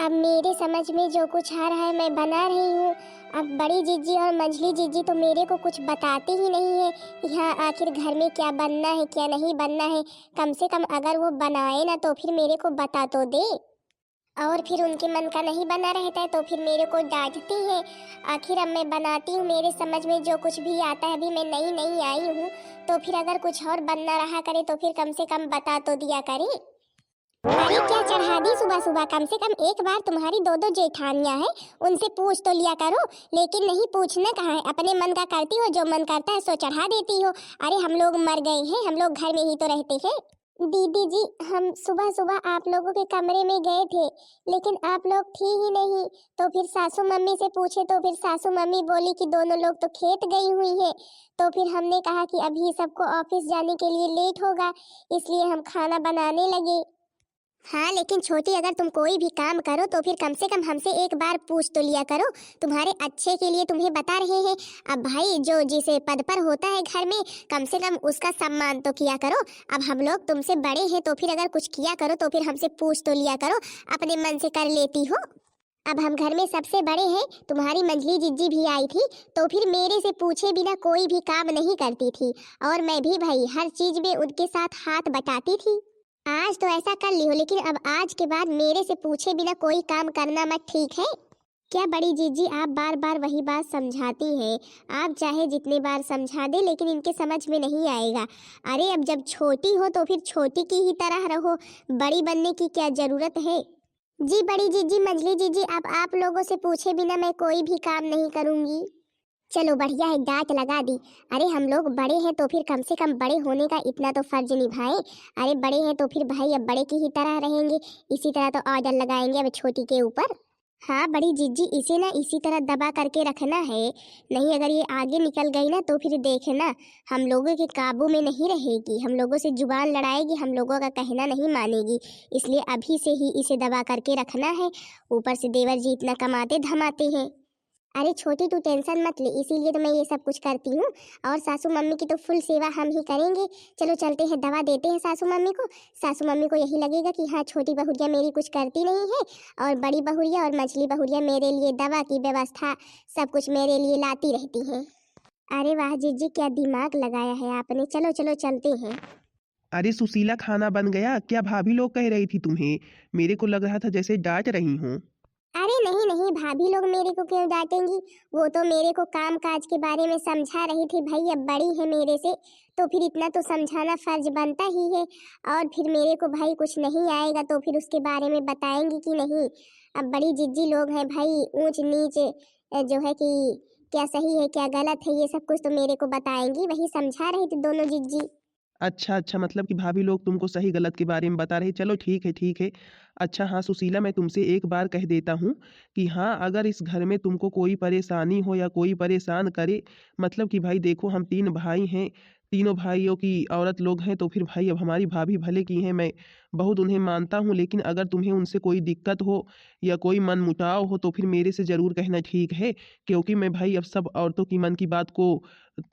अब मेरे समझ में जो कुछ आ रहा है मैं बना रही हूँ। अब बड़ी जीजी और मंझली जीजी तो मेरे को कुछ बताती ही नहीं है कि हाँ आखिर घर में क्या बनना है क्या नहीं बनना है। कम से कम अगर वो बनाए ना तो फिर मेरे को बता तो दे। और फिर उनके मन का नहीं बना रहता है तो फिर मेरे को डांटती है। आखिर अब मैं बनाती हूँ, मेरे समझ में जो कुछ भी आता है, अभी मैं नई नई आई हूँ, तो फिर अगर कुछ और बनना रहा करे तो फिर कम से कम बता तो दिया करे। अरे क्या चढ़ा दी सुबह सुबह, कम से कम एक बार तुम्हारी दो दो जेठानियां हैं, उनसे पूछ तो लिया करो। लेकिन नहीं, पूछना कहाँ है, अपने मन का करती हो, जो मन करता है सो चढ़ा देती हो। अरे हम लोग मर गए हैं, हम लोग घर में ही तो रहते हैं। दीदी जी, हम सुबह सुबह आप लोगों के कमरे में गए थे लेकिन आप लोग थी ही नहीं। तो फिर सासू मम्मी से पूछे तो फिर सासू मम्मी बोली कि दोनों लोग तो खेत गई हुई है। तो फिर हमने कहा कि अभी सबको ऑफिस जाने के लिए लेट होगा, इसलिए हम खाना बनाने लगे। हाँ लेकिन छोटी, अगर तुम कोई भी काम करो तो फिर कम से कम हमसे एक बार पूछ तो लिया करो, तुम्हारे अच्छे के लिए तुम्हें बता रहे हैं। अब भाई जो जिसे पद पर होता है घर में, कम से कम उसका सम्मान तो किया करो। अब हम लोग तुमसे बड़े हैं तो फिर अगर कुछ किया करो तो फिर हमसे पूछ तो लिया करो, अपने मन से कर लेती हो। अब हम घर में सबसे बड़े हैं, तुम्हारी मंझली जीजी भी आई थी तो फिर मेरे से पूछे बिना कोई भी काम नहीं करती थी, और मैं भी भाई हर चीज में उनके साथ हाथ बटाती थी। आज तो ऐसा कर ली हो, लेकिन अब आज के बाद मेरे से पूछे बिना कोई काम करना मत, ठीक है? क्या बड़ी जीजी, आप बार बार वही बात समझाती हैं। आप चाहे जितने बार समझा दे लेकिन इनके समझ में नहीं आएगा। अरे अब जब छोटी हो तो फिर छोटी की ही तरह रहो, बड़ी बनने की क्या जरूरत है। जी बड़ी जीजी, मंझली जीजी, अब आप लोगों से पूछे बिना मैं कोई भी काम नहीं करूंगी। चलो बढ़िया है, डांट लगा दी। अरे हम लोग बड़े हैं तो फिर कम से कम बड़े होने का इतना तो फर्ज निभाएं। अरे बड़े हैं तो फिर भाई अब बड़े की ही तरह रहेंगे, इसी तरह तो ऑर्डर लगाएंगे अब छोटी के ऊपर। हाँ बड़ी जीजी, इसे ना इसी तरह दबा करके रखना है, नहीं अगर ये आगे निकल गई ना तो फिर देखना हम लोगों के काबू में नहीं रहेगी, हम लोगों से जुबान लड़ाएगी, हम लोगों का कहना नहीं मानेगी। इसलिए अभी से ही इसे दबा करके रखना है। ऊपर से देवर जी इतना कमाते धमाते हैं। अरे छोटी तू टेंशन मत ले, इसीलिए तो मैं ये सब कुछ करती हूँ। और सासू मम्मी की तो फुल सेवा हम ही करेंगे। चलो चलते हैं, दवा देते हैं सासू मम्मी को। सासू मम्मी को यही लगेगा कि हाँ छोटी बहुरिया मेरी कुछ करती नहीं है, और बड़ी बहुरिया और मछली बहुरिया मेरे लिए दवा की व्यवस्था सब कुछ मेरे लिए लाती रहती हैं। अरे वाह जीजी, क्या दिमाग लगाया है आपने। चलो चलो चलते हैं। अरे सुशीला, खाना बन गया क्या? भाभी लोग कह रही थी तुम्हें, मेरे को लग रहा था जैसे डांट रही हूँ। अरे नहीं नहीं, भाभी लोग मेरे को क्यों डांटेंगी, वो तो मेरे को काम काज के बारे में समझा रही थी। भाई अब बड़ी है मेरे से तो फिर इतना तो समझाना फर्ज बनता ही है। और फिर मेरे को भाई कुछ नहीं आएगा तो फिर उसके बारे में बताएंगी कि नहीं। अब बड़ी जिज्जी लोग हैं भाई, ऊंच नीच जो है कि क्या सही है क्या गलत है ये सब कुछ तो मेरे को बताएंगी, वही समझा रही थी दोनों जिज्जी। अच्छा अच्छा, मतलब कि भाभी लोग तुमको सही गलत के बारे में बता रहे। चलो ठीक है ठीक है। अच्छा हाँ सुशीला, मैं तुमसे एक बार कह देता हूँ कि हाँ अगर इस घर में तुमको कोई परेशानी हो या कोई परेशान करे, मतलब कि भाई देखो हम 3 भाई हैं, तीनों भाइयों की औरत लोग हैं, तो फिर भाई अब हमारी भाभी भले की हैं, मैं बहुत उन्हें मानता हूँ, लेकिन अगर तुम्हें उनसे कोई दिक्कत हो या कोई मन मुटाव हो तो फिर मेरे से ज़रूर कहना, ठीक है? क्योंकि मैं भाई अब सब औरतों की मन की बात को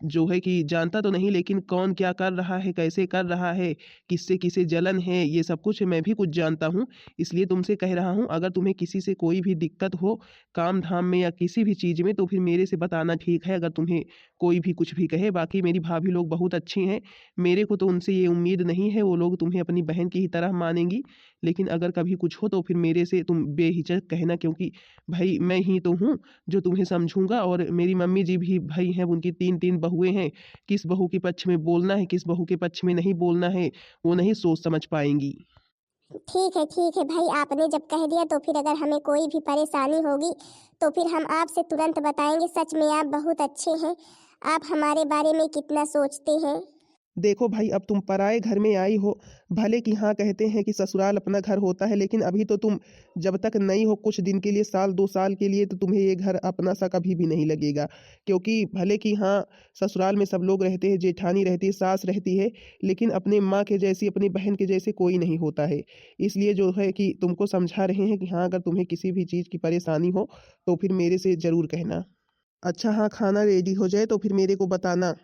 जो है कि जानता तो नहीं, लेकिन कौन क्या कर रहा है, कैसे कर रहा है, किससे किसे जलन है, ये सब कुछ मैं भी कुछ जानता हूँ। इसलिए तुमसे कह रहा हूँ, अगर तुम्हें किसी से कोई भी दिक्कत हो काम धाम में या किसी भी चीज़ में तो फिर मेरे से बताना, ठीक है? अगर तुम्हें कोई भी कुछ भी कहे। बाकी मेरी भाभी लोग बहुत अच्छी हैं, मेरे को तो उनसे ये उम्मीद नहीं है, वो लोग तुम्हें अपनी बहन की ही तरह मानेंगी। लेकिन अगर कभी कुछ हो तो फिर मेरे से तुम बेहिचक कहना, क्योंकि भाई मैं ही तो हूँ जो तुम्हें समझूंगा। और मेरी मम्मी जी भी भाई हैं, उनकी 3 3 बहुएं हैं, किस बहू के पक्ष में बोलना है किस बहू के पक्ष में नहीं बोलना है वो नहीं सोच समझ पाएंगी। ठीक है भाई, आपने जब कह दिया तो फिर अगर हमें कोई भी परेशानी होगी तो फिर हम आपसे तुरंत बताएंगे। सच में आप बहुत अच्छे हैं, आप हमारे बारे में कितना सोचते हैं। देखो भाई, अब तुम पराए घर में आई हो, भले कि हाँ कहते हैं कि ससुराल अपना घर होता है, लेकिन अभी तो तुम जब तक नई हो, कुछ दिन के लिए, साल 2 साल के लिए, तो तुम्हें ये घर अपना सा कभी भी नहीं लगेगा। क्योंकि भले कि हाँ ससुराल में सब लोग रहते हैं, जेठानी रहती है, सास रहती है, लेकिन अपने माँ के जैसी, अपनी बहन के जैसे कोई नहीं होता है। इसलिए जो है कि तुमको समझा रहे हैं कि हाँ अगर तुम्हें किसी भी चीज़ की परेशानी हो तो फिर मेरे से ज़रूर कहना। अच्छा हाँ, खाना रेडी हो जाए तो फिर मेरे को बताना।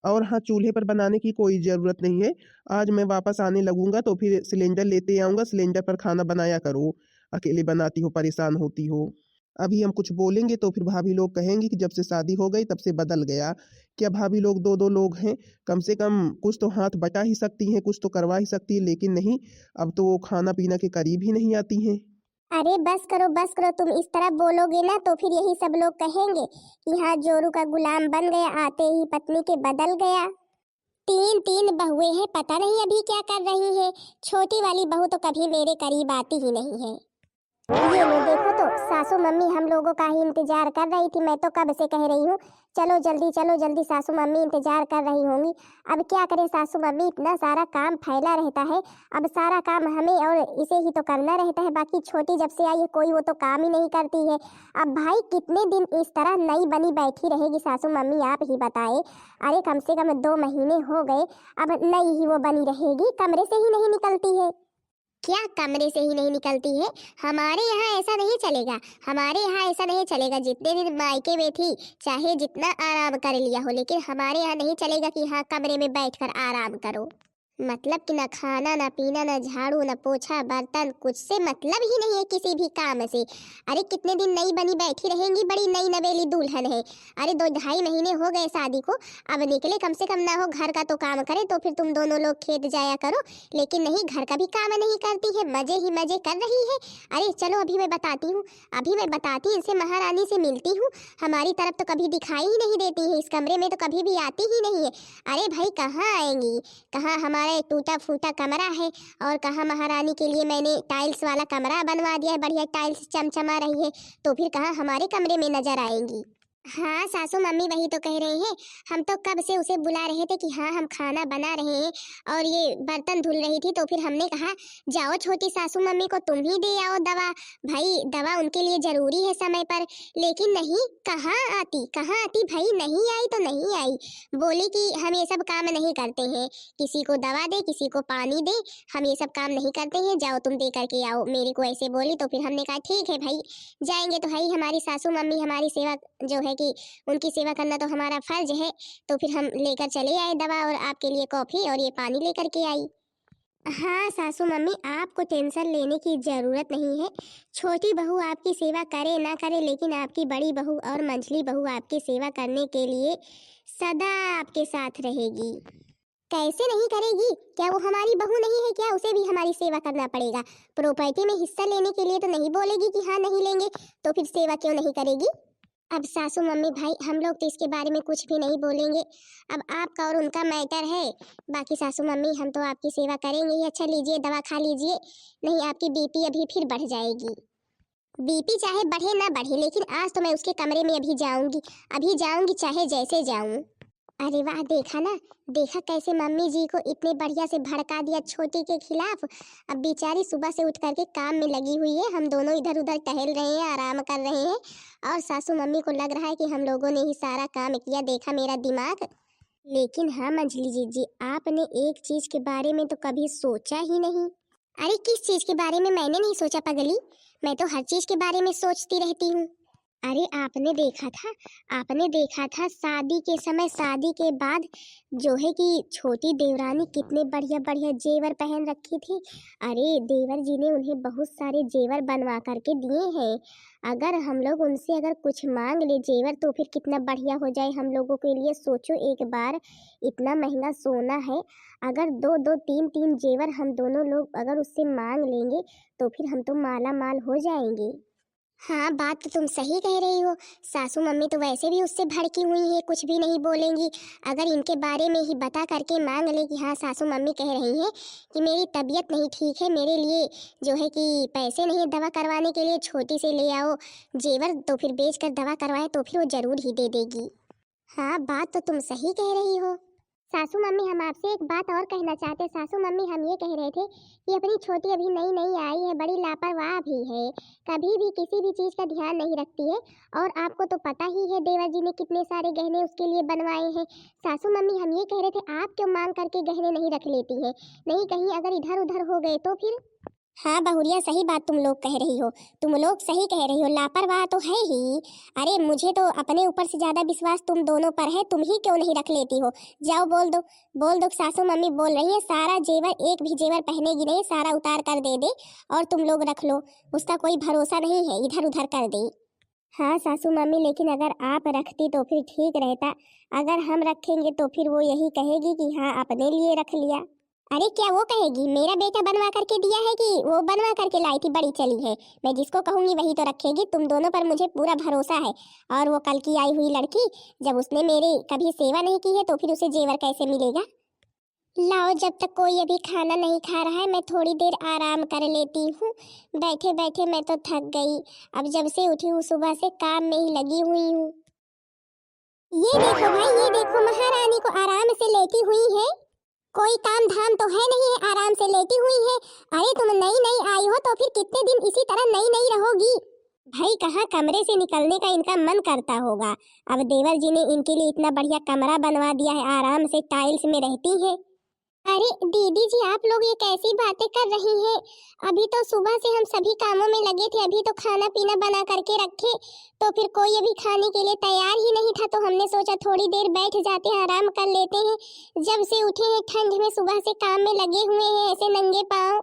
और हाँ, चूल्हे पर बनाने की कोई ज़रूरत नहीं है। आज मैं वापस आने लगूंगा तो फिर सिलेंडर लेते आऊँगा, सिलेंडर पर खाना बनाया करो। अकेले बनाती हो, परेशान होती हो। अभी हम कुछ बोलेंगे तो फिर भाभी लोग कहेंगी कि जब से शादी हो गई तब से बदल गया। क्या भाभी लोग दो दो लोग हैं, कम से कम कुछ तो हाथ बटा ही सकती हैं, कुछ तो करवा ही सकती है, लेकिन नहीं, अब तो वो खाना पीना के करीब ही नहीं आती हैं। अरे बस करो, तुम इस तरह बोलोगे ना तो फिर यही सब लोग कहेंगे कि हाँ जोरू का गुलाम बन गया, आते ही पत्नी के बदल गया। तीन तीन बहुएं हैं, पता नहीं अभी क्या कर रही है। छोटी वाली बहू तो कभी मेरे करीब आती ही नहीं है। ये लो देखो तो सासू मम्मी हम लोगों का ही इंतजार कर रही थी। मैं तो कब से कह रही हूँ चलो जल्दी, सासू मम्मी इंतजार कर रही होंगी। अब क्या करें सासू मम्मी, इतना सारा काम फैला रहता है। अब सारा काम हमें और इसे ही तो करना रहता है। बाकी छोटी जब से आई है कोई वो तो काम ही नहीं करती है। अब भाई कितने दिन इस तरह नई बनी बैठी रहेगी सासू मम्मी, आप ही बताए। अरे कम से कम 2 महीने हो गए, अब नई ही वो बनी रहेगी, कमरे से ही नहीं निकलती है। क्या कमरे से ही नहीं निकलती है? हमारे यहाँ ऐसा नहीं चलेगा, हमारे यहाँ ऐसा नहीं चलेगा। जितने दिन मायके में थी चाहे जितना आराम कर लिया हो, लेकिन हमारे यहाँ नहीं चलेगा कि हाँ कमरे में बैठकर आराम करो। मतलब कि ना खाना ना पीना ना झाड़ू ना पोछा बर्तन, कुछ से मतलब ही नहीं है किसी भी काम से। अरे कितने दिन नई बनी बैठी रहेंगी, बड़ी नई नवेली दुल्हन है। अरे 2 ढाई महीने हो गए शादी को, अब निकले कम से कम ना हो घर का तो काम करे, तो फिर तुम दोनों लोग खेत जाया करो। लेकिन नहीं, घर का भी काम नहीं करती है, मजे ही मजे कर रही है। अरे चलो अभी मैं बताती हूँ, अभी मैं बताती इनसे, महारानी से मिलती हूँ। हमारी तरफ तो कभी दिखाई ही नहीं देती है, इस कमरे में तो कभी भी आती ही नहीं है। अरे भाई कहाँ आएंगी, कहाँ हमारा एक टूटा फूटा कमरा है, और कहाँ महारानी के लिए मैंने टाइल्स वाला कमरा बनवा दिया है, बढ़िया टाइल्स चमचमा रही है, तो फिर कहाँ हमारे कमरे में नजर आएंगी। हाँ सासू मम्मी वही तो कह रहे हैं, हम तो कब से उसे बुला रहे थे कि हाँ हम खाना बना रहे हैं और ये बर्तन धुल रही थी, तो फिर हमने कहा जाओ छोटी सासू मम्मी को तुम ही दे आओ दवा, भाई दवा उनके लिए जरूरी है समय पर। लेकिन नहीं, कहाँ आती भाई, नहीं आई तो नहीं आई। बोली कि हम ये सब काम नहीं करते हैं, किसी को दवा दे किसी को पानी दे, हम ये सब काम नहीं करते हैं, जाओ तुम दे करके आओ, मेरे को ऐसे बोली। तो फिर हमने कहा ठीक है भाई जाएंगे, तो भाई हमारी सासू मम्मी हमारी सेवा जो है कि उनकी सेवा करना तो हमारा फर्ज है। तो फिर हम लेकर चले आए दवा, और आपके लिए कॉफी और ये पानी लेकर के आई। हाँ सासू मम्मी आपको टेंशन लेने की जरूरत नहीं है। छोटी बहू आपकी सेवा करे ना करे, लेकिन आपकी बड़ी बहू और मंझली बहू आपकी सेवा करने के लिए सदा आपके साथ रहेगी। कैसे नहीं करेगी, क्या वो हमारी बहू नहीं है क्या? उसे भी हमारी सेवा करना पड़ेगा। प्रॉपर्टी में हिस्सा लेने के लिए तो नहीं बोलेगी कि हाँ नहीं लेंगे, तो फिर सेवा क्यों नहीं करेगी? अब सासू मम्मी भाई हम लोग तो इसके बारे में कुछ भी नहीं बोलेंगे, अब आपका और उनका मैटर है। बाकी सासू मम्मी हम तो आपकी सेवा करेंगे ही। अच्छा लीजिए दवा खा लीजिए, नहीं आपकी बीपी अभी फिर बढ़ जाएगी। बीपी चाहे बढ़े ना बढ़े, लेकिन आज तो मैं उसके कमरे में अभी जाऊंगी चाहे जैसे जाऊं। अरे वाह, देखा ना, देखा कैसे मम्मी जी को इतने बढ़िया से भड़का दिया छोटी के खिलाफ। अब बेचारी सुबह से उठ करके काम में लगी हुई है, हम दोनों इधर उधर टहल रहे हैं, आराम कर रहे हैं, और सासू मम्मी को लग रहा है कि हम लोगों ने ही सारा काम किया, देखा मेरा दिमाग। लेकिन हाँ मंझली जी आपने एक चीज के बारे में तो कभी सोचा ही नहीं। अरे किस चीज के बारे में मैंने नहीं सोचा पगली, मैं तो हर चीज के बारे में सोचती रहती हूँ। अरे आपने देखा था शादी के समय, शादी के बाद जो है कि छोटी देवरानी कितने बढ़िया बढ़िया जेवर पहन रखी थी। अरे देवर जी ने उन्हें बहुत सारे जेवर बनवा करके दिए हैं। अगर हम लोग उनसे अगर कुछ मांग ले जेवर तो फिर कितना बढ़िया हो जाए हम लोगों के लिए। सोचो एक बार, इतना महंगा सोना है, अगर दो दो तीन तीन जेवर हम दोनों लोग अगर उससे मांग लेंगे तो फिर हम तो माला माल हो जाएंगे। हाँ बात तो तुम सही कह रही हो, सासू मम्मी तो वैसे भी उससे भड़की हुई है, कुछ भी नहीं बोलेंगी। अगर इनके बारे में ही बता करके मांग ले कि हाँ सासू मम्मी कह रही हैं कि मेरी तबीयत नहीं ठीक है, मेरे लिए जो है कि पैसे नहीं दवा करवाने के लिए, छोटी से ले आओ जेवर तो फिर बेच कर दवा करवाए, तो फिर वो जरूर ही दे देगी। हाँ बात तो तुम सही कह रही हो। सासू मम्मी हम आपसे एक बात और कहना चाहते। सासू मम्मी हम ये कह रहे थे कि अपनी छोटी अभी नई नई आई है, बड़ी लापरवाह भी है, कभी भी किसी भी चीज़ का ध्यान नहीं रखती है, और आपको तो पता ही है देवर जी ने कितने सारे गहने उसके लिए बनवाए हैं। सासू मम्मी हम ये कह रहे थे आप क्यों मांग करके गहने नहीं रख लेती हैं, नहीं कहीं अगर इधर उधर हो गए तो फिर। हाँ बहुरिया, सही बात तुम लोग कह रही हो, तुम लोग सही कह रही हो, लापरवाह तो है ही। अरे मुझे तो अपने ऊपर से ज्यादा विश्वास तुम दोनों पर है, तुम ही क्यों नहीं रख लेती हो? जाओ बोल दो, सासू मम्मी बोल रही है सारा जेवर, एक भी जेवर पहनेगी नहीं, सारा उतार कर दे दे और तुम लोग रख लो। उसका कोई भरोसा नहीं है, इधर उधर कर दे। हाँ सासू मम्मी, लेकिन अगर आप रखती तो फिर ठीक रहता, अगर हम रखेंगे तो फिर वो यही कहेगी कि हाँ अपने लिए रख लिया। अरे क्या वो कहेगी मेरा बेटा बनवा करके दिया है कि वो बनवा करके लाई थी, बड़ी चली है? मैं जिसको कहूंगी वही तो रखेगी, तुम दोनों पर मुझे पूरा भरोसा है। और वो कल की आई हुई लड़की, जब उसने मेरी कभी सेवा नहीं की है तो फिर उसे जेवर कैसे मिलेगा? लाओ, जब तक कोई अभी खाना नहीं खा रहा है मैं थोड़ी देर आराम कर लेती हूँ। बैठे बैठे मैं तो थक गई, अब जब से उठी हूँ सुबह से काम में ही लगी हुई हूँ। ये देखो भाई, ये देखो, महारानी को आराम से लेटी हुई है, कोई काम धाम तो है नहीं है, आराम से लेटी हुई है। अरे तुम नई नई आई हो तो फिर कितने दिन इसी तरह नई नई रहोगी? भाई कहाँ कमरे से निकलने का इनका मन करता होगा। अब देवर जी ने इनके लिए इतना बढ़िया कमरा बनवा दिया है, आराम से टाइल्स में रहती है। अरे दीदी जी, आप लोग ये कैसी बातें कर रही हैं? अभी तो सुबह से हम सभी कामों में लगे थे, अभी तो खाना पीना बना करके रखे, तो फिर कोई अभी खाने के लिए तैयार ही नहीं था, तो हमने सोचा थोड़ी देर बैठ जाते हैं, आराम कर लेते हैं। जब से उठे हैं ठंड में, सुबह से काम में लगे हुए हैं ऐसे नंगे पाँव।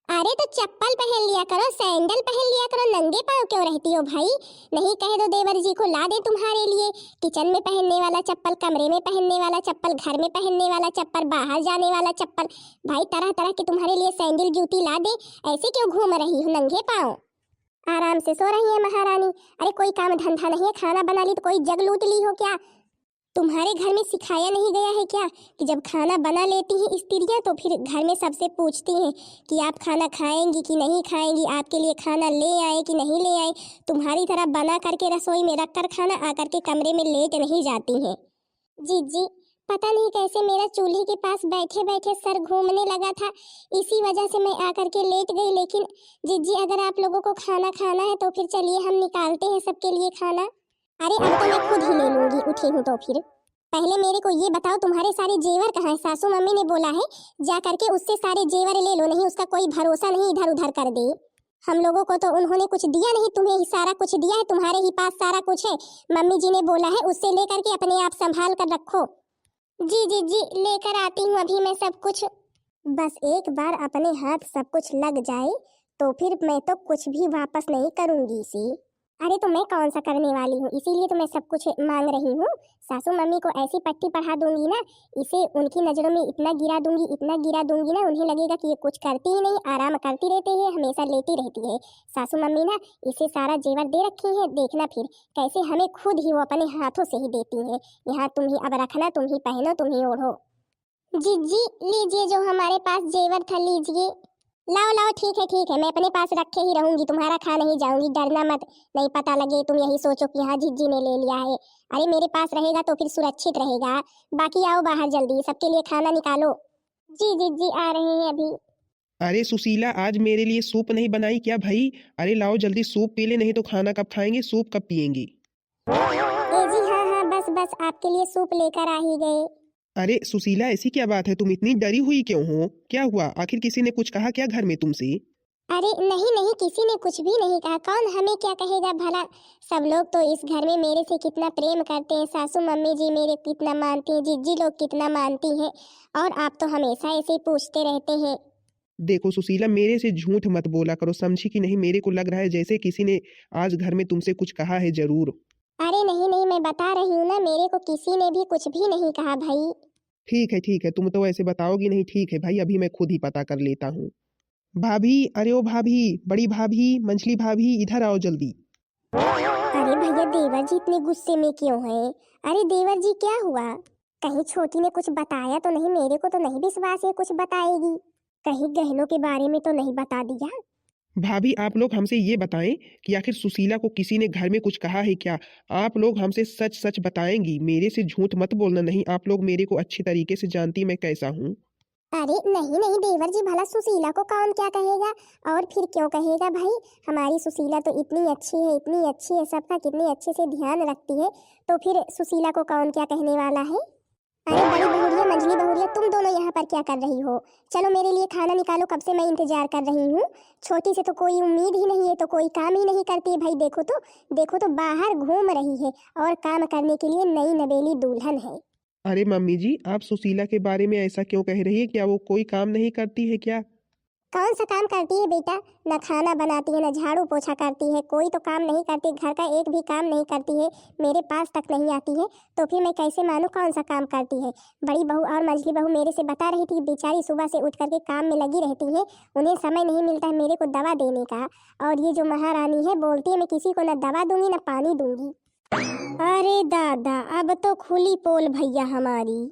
अरे तो चप्पल पहन लिया करो, सैंडल पहन लिया करो, नंगे पाँव क्यों रहती हो भाई? नहीं कह दो देवर जी को ला दे तुम्हारे लिए, किचन में पहनने वाला चप्पल, कमरे में पहनने वाला चप्पल, घर में पहनने वाला चप्पल, बाहर जाने वाला चप्पल, भाई तरह तरह के तुम्हारे लिए सैंडल जूती ला दे। ऐसे क्यों घूम रही हो नंगे पाँव? आराम से सो रही है महारानी। अरे कोई काम धंधा नहीं है, खाना बना ली तो कोई जग लूट ली हो क्या? तुम्हारे घर में सिखाया नहीं गया है क्या कि जब खाना बना लेती हैं स्त्रियां तो फिर घर में सबसे पूछती हैं कि आप खाना खाएंगी कि नहीं खाएंगी, आपके लिए खाना ले आए कि नहीं ले आए? तुम्हारी तरह बना करके रसोई में रख कर खाना आकर के कमरे में लेट नहीं जाती हैं। जी पता नहीं कैसे मेरा चूल्हे के पास बैठे बैठे सर घूमने लगा था, इसी वजह से मैं आकर के लेट गई। लेकिन जी अगर आप लोगों को खाना खाना है तो फिर चलिए हम निकालते हैं सबके लिए खाना। अरे अब तो मैं खुद ही ले लूंगी, उठी हूँ तो फिर। पहले मेरे को ये बताओ तुम्हारे सारे जेवर कहाँ है? सासू मम्मी ने बोला है जा करके उससे सारे जेवर ले लो, नहीं उसका कोई भरोसा नहीं इधर उधर कर दे। हम लोगों को तो उन्होंने कुछ दिया नहीं, तुम्हें ही सारा कुछ दिया है, तुम्हारे ही पास सारा कुछ है। मम्मी जी ने बोला है उससे लेकर के अपने आप संभाल कर रखो। जी लेकर आती हूँ अभी मैं सब कुछ। बस एक बार अपने हाथ सब कुछ लग जाए तो फिर मैं तो कुछ भी वापस नहीं करूंगी इसी। अरे तो मैं कौन सा करने वाली हूँ, इसीलिए तो मैं सब कुछ मांग रही हूँ। सासू मम्मी को ऐसी पट्टी पढ़ा दूंगी ना, इसे उनकी नजरों में इतना गिरा दूंगी, इतना गिरा दूंगी ना, उन्हें लगेगा कि ये कुछ करती ही नहीं, आराम करती रहती है, हमेशा लेटी रहती है। सासू मम्मी ना इसे सारा जेवर दे रखी है, देखना फिर कैसे हमें खुद ही वो अपने हाथों से ही देती है। यहाँ तुम ही अब रखना, तुम ही पहनो, तुम ही ओढ़ो। जी लीजिए जो हमारे पास जेवर था, लीजिए। लाओ ठीक है, मैं अपने पास रखे ही रहूंगी, तुम्हारा खा नहीं जाऊंगी, डरना मत। नहीं पता लगे तुम यही सोचो कि हाँ जिज्जी ने ले लिया है। अरे मेरे पास रहेगा तो फिर सुरक्षित रहेगा। बाकी आओ बाहर जल्दी, सबके लिए खाना निकालो। जी आ रहे हैं अभी। अरे सुशीला, आज मेरे लिए सूप नहीं बनाई क्या भाई? अरे लाओ जल्दी सूप पी ले, नहीं तो खाना कब खाएंगे, सूप कब पियेंगी? ए जी हाँ बस आपके लिए सूप लेकर आ ही गए। अरे सुशीला, ऐसी क्या बात है, तुम इतनी डरी हुई क्यों हो? क्या हुआ? आखिर किसी ने कुछ कहा क्या घर में तुमसे? अरे नहीं किसी ने कुछ भी नहीं कहा, कौन हमें क्या कहेगा भला। सब लोग तो इस घर में मेरे से कितना प्रेम करते हैं, सासू मम्मी जी मेरे कितना मानती हैं, जिज्जी लोग कितना मानती हैं, और आप तो हमेशा ऐसे ही पूछते रहते हैं। देखो सुशीला, मेरे से झूठ मत बोला करो, समझी कि नहीं? मेरे को लग रहा है जैसे किसी ने आज घर में तुमसे कुछ कहा है जरूर। अरे नहीं मैं बता रही हूँ ना, मेरे को किसी ने भी कुछ भी नहीं कहा भाई। ठीक है, तुम तो ऐसे बताओगी नहीं। ठीक है भाई, अभी मैं खुद ही पता कर लेता हूँ। भाभी, अरे ओ भाभी, बड़ी भाभी, मंझली भाभी, इधर आओ जल्दी। अरे भैया देवर जी इतने गुस्से में क्यों हैं? अरे देवर जी क्या हुआ? कहीं छोटी ने कुछ बताया तो नहीं? मेरे को तो नहीं विश्वास है कुछ बताएगी, कहीं गहनों के बारे में तो नहीं बता दिया? भाभी, आप लोग हमसे ये बताएं कि आखिर सुशीला को किसी ने घर में कुछ कहा है क्या? आप लोग हमसे सच सच बताएंगी, मेरे से झूठ मत बोलना। नहीं, आप लोग मेरे को अच्छी तरीके से जानती मैं कैसा हूँ। अरे नहीं देवर जी, भला सुशीला को कौन क्या कहेगा? और फिर क्यों कहेगा भाई, हमारी सुशीला तो इतनी अच्छी है, सबका कितने अच्छे से ध्यान रखती है, तो फिर सुशीला को कौन क्या कहने वाला है? अरे बड़ी बुढ़िया, और मंझली बहुरिया, तुम दोनों यहाँ पर क्या कर रही हो? चलो मेरे लिए खाना निकालो, कब से मैं इंतजार कर रही हूँ। छोटी से तो कोई उम्मीद ही नहीं है, तो कोई काम ही नहीं करती है भाई। देखो तो बाहर घूम रही है और काम करने के लिए नई नवेली दुल्हन है। अरे मम्मी जी, आप सुशीला के बारे में ऐसा क्यों कह रही है? क्या वो कोई काम नहीं करती है क्या? कौन सा काम करती है बेटा? न खाना बनाती है, न झाड़ू पोछा करती है, कोई तो काम नहीं करती, घर का एक भी काम नहीं करती है, मेरे पास तक नहीं आती है। तो फिर मैं कैसे मानूं कौन सा काम करती है? बड़ी बहू और मझली बहू मेरे से बता रही थी, बेचारी सुबह से उठ करके काम में लगी रहती है, उन्हें समय नहीं मिलता है मेरे को दवा देने का। और ये जो महारानी है बोलती है मैं किसी को न दवा दूंगी न पानी दूंगी। अरे दादा, अब तो खुली पोल भैया हमारी।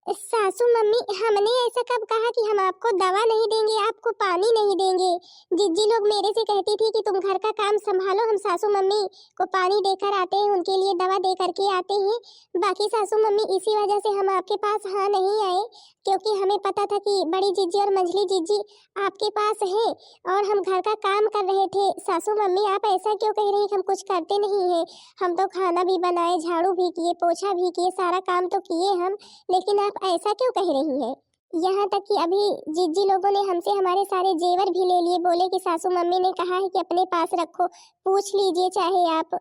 सासू मम्मी, हमने ऐसा कब कहा कि हम आपको दवा नहीं देंगे, आपको पानी नहीं देंगे? जिज्जी लोग मेरे से कहती थी कि तुम घर का काम संभालो, हम सासू मम्मी को पानी देकर आते हैं, उनके लिए दवा दे करके आते हैं। बाकी सासू मम्मी, इसी वजह से हम आपके पास हाँ नहीं आए, क्योंकि हमें पता था कि बड़ी जिज्जी और मंझली जिज्जी आपके पास हैं और हम घर का काम कर रहे थे। सासू मम्मी, आप ऐसा क्यों कह रही हैं कि हम कुछ करते नहीं हैं? हम तो खाना भी बनाए, झाड़ू भी किए, पोछा भी किए, सारा काम तो किए हम, लेकिन आप ऐसा क्यों कह रही है? यहाँ तक कि अभी जिज्जी लोगों ने हमसे हमारे सारे जेवर भी ले लिए, बोले कि सासू मम्मी ने कहा है कि अपने पास रखो, पूछ लीजिए चाहे आप।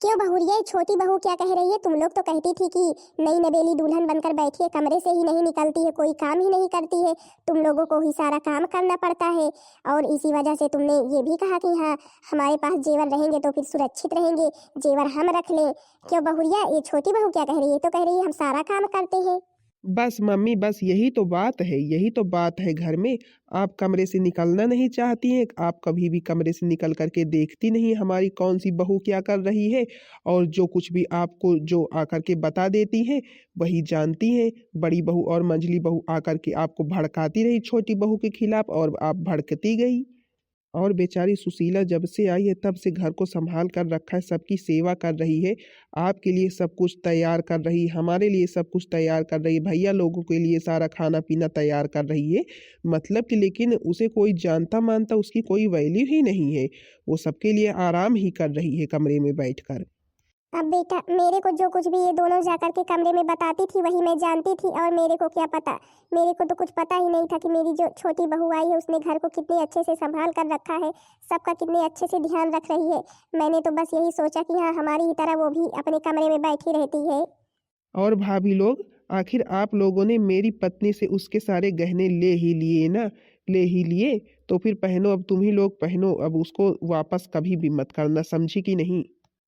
क्यों बहुरिया, ये छोटी बहू क्या कह रही है? तुम लोग तो कहती थी कि नई नवेली दुल्हन बनकर बैठी है, कमरे से ही नहीं निकलती है, कोई काम ही नहीं करती है, तुम लोगों को ही सारा काम करना पड़ता है। और इसी वजह से तुमने ये भी कहा कि हाँ हमारे पास जेवर रहेंगे तो फिर सुरक्षित रहेंगे, जेवर हम रख लें। क्यों बहुरिया, ये छोटी बहू क्या कह रही है? तो कह रही है हम सारा काम करते हैं। बस मम्मी, बस यही तो बात है, यही तो बात है घर में। आप कमरे से निकलना नहीं चाहती हैं, आप कभी भी कमरे से निकल करके देखती नहीं हमारी कौन सी बहू क्या कर रही है, और जो कुछ भी आपको जो आकर के बता देती हैं वही जानती हैं। बड़ी बहू और मंझली बहू आकर के आपको भड़काती रही छोटी बहू के खिलाफ, और आप भड़कती गई। और बेचारी सुशीला जब से आई है तब से घर को संभाल कर रखा है, सबकी सेवा कर रही है, आपके लिए सब कुछ तैयार कर रही है, हमारे लिए सब कुछ तैयार कर रही है, भैया लोगों के लिए सारा खाना पीना तैयार कर रही है। मतलब कि लेकिन उसे कोई जानता मानता उसकी कोई वैल्यू ही नहीं है, वो सबके लिए आराम ही कर रही है कमरे में बैठकर। अब बेटा, मेरे को जो कुछ भी ये दोनों जाकर के कमरे में बताती थी वही मैं जानती थी, और मेरे को क्या पता, मेरे को तो कुछ पता ही नहीं था कि मेरी जो छोटी बहू आई है उसने घर को कितने अच्छे से संभाल कर रखा है, सबका कितने अच्छे से ध्यान रख रही है। मैंने तो बस यही सोचा कि हाँ हमारी ही तरह वो भी अपने कमरे में बैठी रहती है। और भाभी लोग, आखिर आप लोगों ने मेरी पत्नी से उसके सारे गहने ले ही लिए ना, ले ही लिए, तो फिर पहनो, अब तुम ही लोग पहनो, अब उसको वापस कभी भी मत करना, समझी कि नहीं?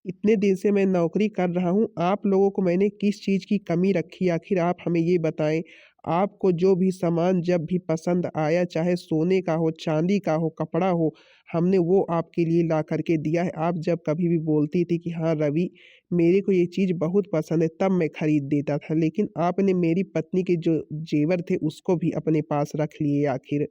इतने दिन से मैं नौकरी कर रहा हूँ, आप लोगों को मैंने किस चीज़ की कमी रखी, आखिर आप हमें ये बताएं। आपको जो भी सामान जब भी पसंद आया, चाहे सोने का हो, चांदी का हो, कपड़ा हो, हमने वो आपके लिए ला करके दिया है। आप जब कभी भी बोलती थी कि हाँ रवि, मेरे को ये चीज़ बहुत पसंद है, तब मैं खरीद देता था, लेकिन आपने मेरी पत्नी के जो जेवर थे उसको भी अपने पास रख लिए आखिर।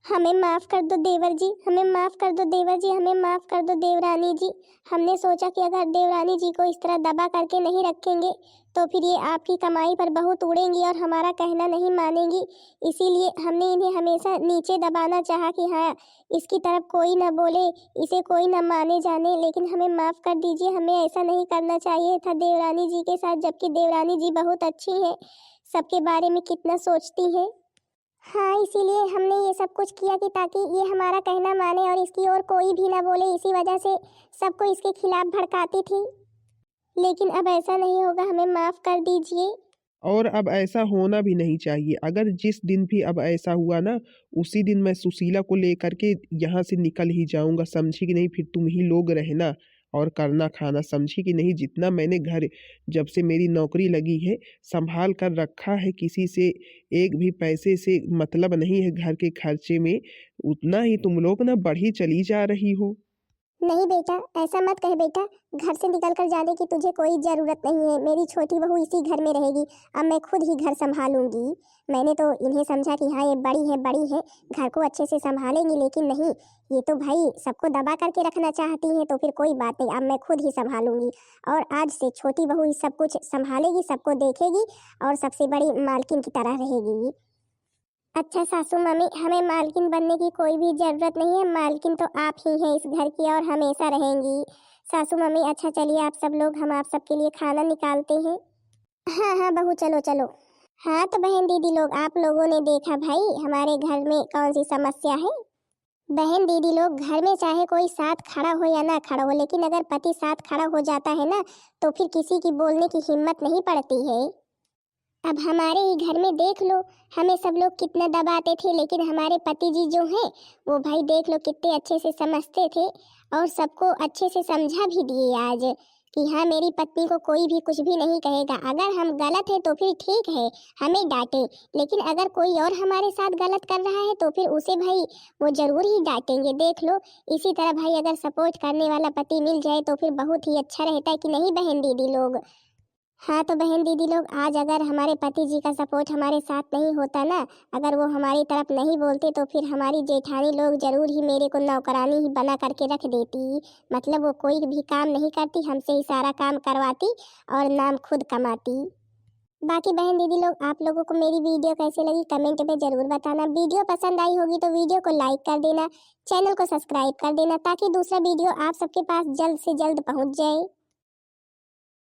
हमें माफ कर दो देवर जी, हमें माफ कर दो देवर जी, हमें माफ कर दो देवरानी जी। हमने सोचा कि अगर देवरानी जी को इस तरह दबा करके नहीं रखेंगे तो फिर ये आपकी कमाई पर बहुत उड़ेंगी और हमारा कहना नहीं मानेंगी, इसीलिए हमने इन्हें हमेशा नीचे दबाना चाहा कि हाँ इसकी तरफ कोई ना बोले, इसे कोई ना माने जाने। लेकिन हमें माफ कर दीजिए, हमें ऐसा नहीं करना चाहिए था देवरानी जी के साथ, जबकि देवरानी जी बहुत अच्छी हैं, सबके बारे में कितना सोचती हैं। हाँ, इसीलिए हमने ये सब कुछ किया कि ताकि ये हमारा कहना माने और इसकी ओर कोई भी ना बोले, इसी वजह से सबको इसके खिलाफ भड़काती थी। लेकिन अब ऐसा नहीं होगा, हमें माफ कर दीजिए। और अब ऐसा होना भी नहीं चाहिए। अगर जिस दिन भी अब ऐसा हुआ ना, उसी दिन मैं सुशीला को लेकर के यहाँ से निकल ही जाऊंगा, समझी कि नहीं? फिर तुम ही लोग रहना और करना खाना, समझी कि नहीं? जितना मैंने घर जब से मेरी नौकरी लगी है संभाल कर रखा है, किसी से एक भी पैसे से मतलब नहीं है घर के खर्चे में, उतना ही तुम लोग ना बढ़ी चली जा रही हो। नहीं बेटा, ऐसा मत कह बेटा, घर से निकल कर जाने की तुझे कोई ज़रूरत नहीं है, मेरी छोटी बहू इसी घर में रहेगी, अब मैं खुद ही घर संभालूंगी। मैंने तो इन्हें समझा कि हाँ ये बड़ी है, घर को अच्छे से संभालेंगी, लेकिन नहीं, ये तो भाई सबको दबा करके रखना चाहती हैं, तो फिर कोई बात नहीं, अब मैं खुद ही संभालूंगी। और आज से छोटी बहू ही सब कुछ संभालेगी, सबको देखेगी और सबसे बड़ी मालकिन की तरह रहेगी। अच्छा सासू मम्मी, हमें मालकिन बनने की कोई भी जरूरत नहीं है, मालकिन तो आप ही हैं इस घर की और हमेशा रहेंगी। सासू मम्मी, अच्छा चलिए आप सब लोग, हम आप सबके लिए खाना निकालते हैं। हाँ हाँ बहू, चलो चलो। हाँ तो बहन दीदी लोग, आप लोगों ने देखा भाई हमारे घर में कौन सी समस्या है। बहन दीदी लोग, घर में चाहे कोई साथ खड़ा हो या ना खड़ा हो, लेकिन अगर पति साथ खड़ा हो जाता है ना, तो फिर किसी की बोलने की हिम्मत नहीं पड़ती है। अब हमारे ही घर में देख लो, हमें सब लोग कितना दबाते थे, लेकिन हमारे पति जी जो हैं वो भाई देख लो कितने अच्छे से समझते थे और सबको अच्छे से समझा भी दिए आज कि हाँ मेरी पत्नी को कोई भी कुछ भी नहीं कहेगा। अगर हम गलत है तो फिर ठीक है, हमें डांटे, लेकिन अगर कोई और हमारे साथ गलत कर रहा है तो फिर उसे भाई वो जरूर ही डांटेंगे। देख लो, इसी तरह भाई अगर सपोर्ट करने वाला पति मिल जाए तो फिर बहुत ही अच्छा रहता है कि नहीं बहन दीदी लोग। हाँ तो बहन दीदी लोग, आज अगर हमारे पति जी का सपोर्ट हमारे साथ नहीं होता ना, अगर वो हमारी तरफ नहीं बोलते तो फिर हमारी जेठानी लोग जरूर ही मेरे को नौकरानी ही बना करके रख देती। मतलब वो कोई भी काम नहीं करती, हमसे ही सारा काम करवाती और नाम खुद कमाती। बाकी बहन दीदी लोग, आप लोगों को मेरी वीडियो कैसे लगी कमेंट में जरूर बताना। वीडियो पसंद आई होगी तो वीडियो को लाइक कर देना, चैनल को सब्सक्राइब कर देना ताकि दूसरा वीडियो आप सबके पास जल्द से जल्द पहुंच जाए।